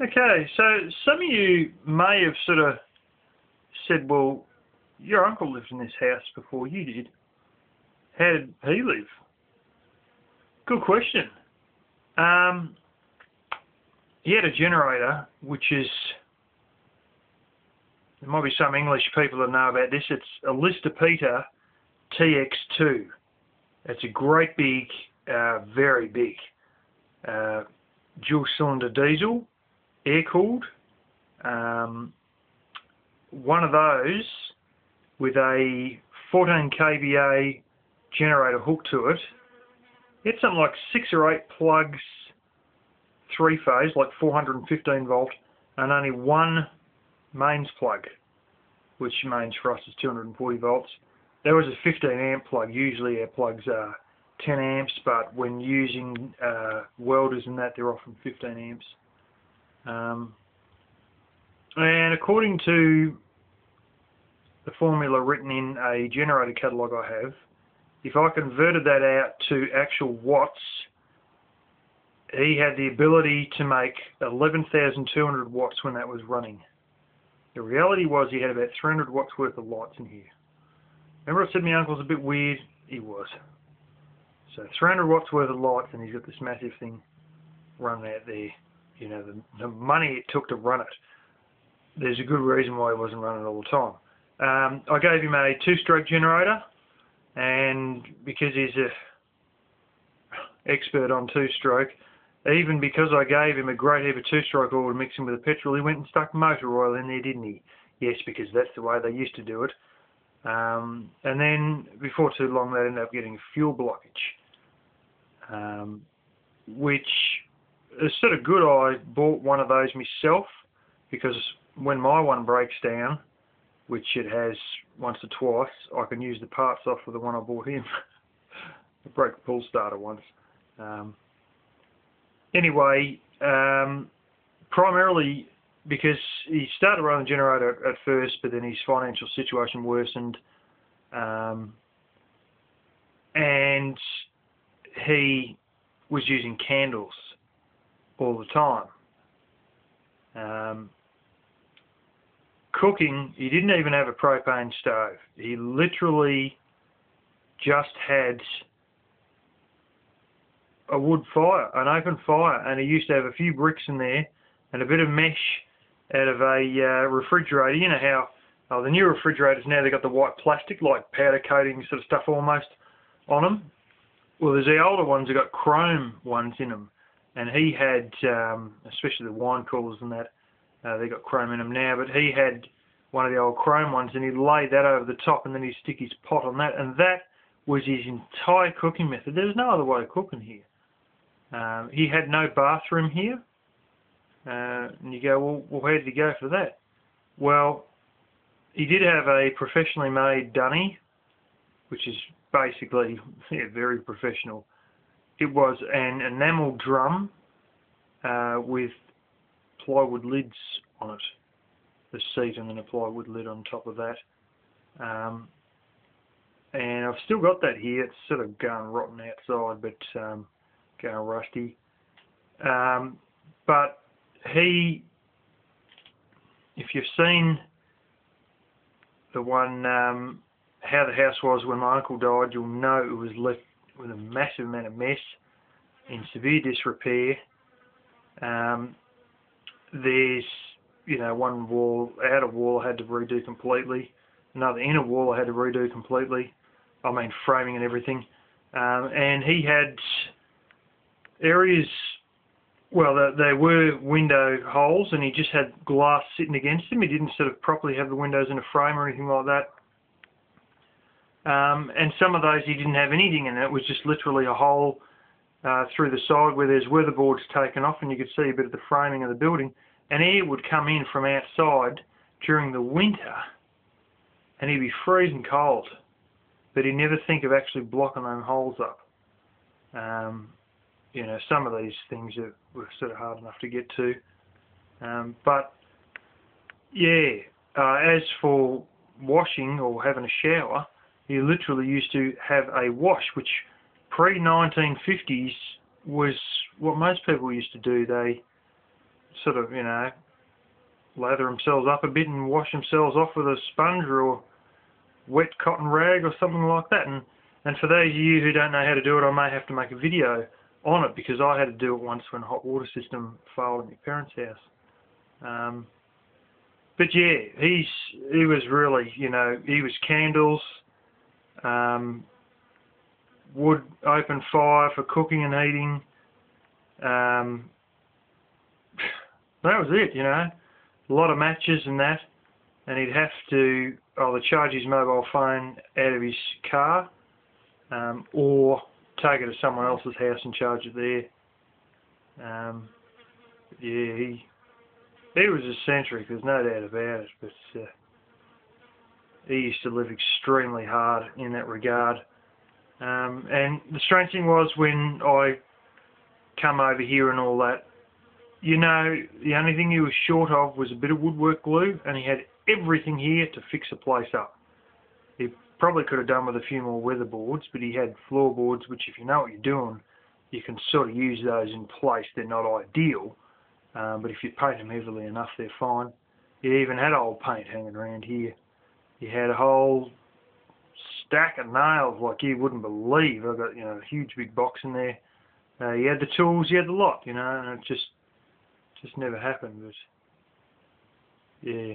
Okay, so some of you may have sort of said, well, your uncle lived in this house before you did. How did he live? Good question. He had a generator, which is, there might be some English people that know about this. It's a Lister-Peter TX2. It's a great big, very big, dual cylinder diesel, air cooled. One of those with a 14 kVA generator hooked to it. It's something like 6 or 8 plugs, 3-phase, like 415 volt, and only one mains plug, which mains for us is 240 volts. There was a 15 amp plug. Usually our plugs are 10 amps, but when using welders and that, they're often 15 amps. And according to the formula written in a generator catalogue I have, if I converted that out to actual watts, he had the ability to make 11,200 watts when that was running. The reality was he had about 300 watts worth of lights in here. Remember I said my uncle's a bit weird? He was. So 300 watts worth of lights, and he's got this massive thing running out there. You know, the money it took to run it. There's a good reason why he wasn't running all the time. I gave him a 2-stroke generator, and because he's a expert on 2-stroke, even because I gave him a great heap of 2-stroke oil to mix in with the petrol, he went and stuck motor oil in there, didn't he? Yes, because that's the way they used to do it. And then before too long they ended up getting fuel blockage, which is sort of good. I bought one of those myself, because when my one breaks down, which it has once or twice, I can use the parts off of the one I bought him. I broke the pull starter once. Anyway, primarily because he started running the generator at first, but then his financial situation worsened, and he was using candles all the time. Cooking, he didn't even have a propane stove. He literally just had a wood fire, an open fire, and he used to have a few bricks in there and a bit of mesh out of a refrigerator. You know how the new refrigerators now, they've got the white plastic, like powder coating sort of stuff almost on them. Well, there's the older ones that got chrome ones in them, and he had, especially the wine coolers and that, they got chrome in them now, but he had one of the old chrome ones, and he'd lay that over the top, and then he'd stick his pot on that, and that was his entire cooking method. There was no other way of cooking here. He had no bathroom here, and you go, well, where did he go for that? Well, he did have a professionally made dunny, which is basically very professional. It was an enamel drum with plywood lids on it, the seat, and then a plywood lid on top of that. And I've still got that here. It's sort of going rotten outside, but going rusty. But he, if you've seen the one, how the house was when my uncle died, you'll know it was left with a massive amount of mess, in severe disrepair. There's, you know, one wall, outer wall I had to redo completely. Another inner wall I had to redo completely. I mean, framing and everything. And he had areas, well, there were window holes, and he just had glass sitting against him. He didn't sort of properly have the windows in a frame or anything like that. And some of those he didn't have anything in it. It was just literally a hole through the side where there's weatherboards taken off, and you could see a bit of the framing of the building. And air would come in from outside during the winter, and he'd be freezing cold, but he'd never think of actually blocking them holes up. You know, some of these things were sort of hard enough to get to. But, yeah, as for washing or having a shower, he literally used to have a wash, which pre-1950s was what most people used to do. They sort of, lather themselves up a bit and wash themselves off with a sponge or wet cotton rag or something like that. And for those of you who don't know how to do it, I may have to make a video on it, because I had to do it once when a hot water system failed at my parents' house. But yeah, he was really, he was candles, wood, open fire for cooking and eating. That was it, a lot of matches and that, and he'd have to either charge his mobile phone out of his car, or take it to someone else's house and charge it there. Yeah, he was eccentric, there's no doubt about it, but he used to live extremely hard in that regard. And the strange thing was, when I come over here and all that, the only thing he was short of was a bit of woodwork glue, and he had everything here to fix the place up. He probably could have done with a few more weatherboards, but he had floorboards, which, if you know what you're doing, you can sort of use those in place. They're not ideal, but if you paint them heavily enough, they're fine. He even had old paint hanging around here. He had a whole stack of nails like you wouldn't believe. I've got, a huge big box in there. He had the tools, he had the lot, and it just never happened. But yeah.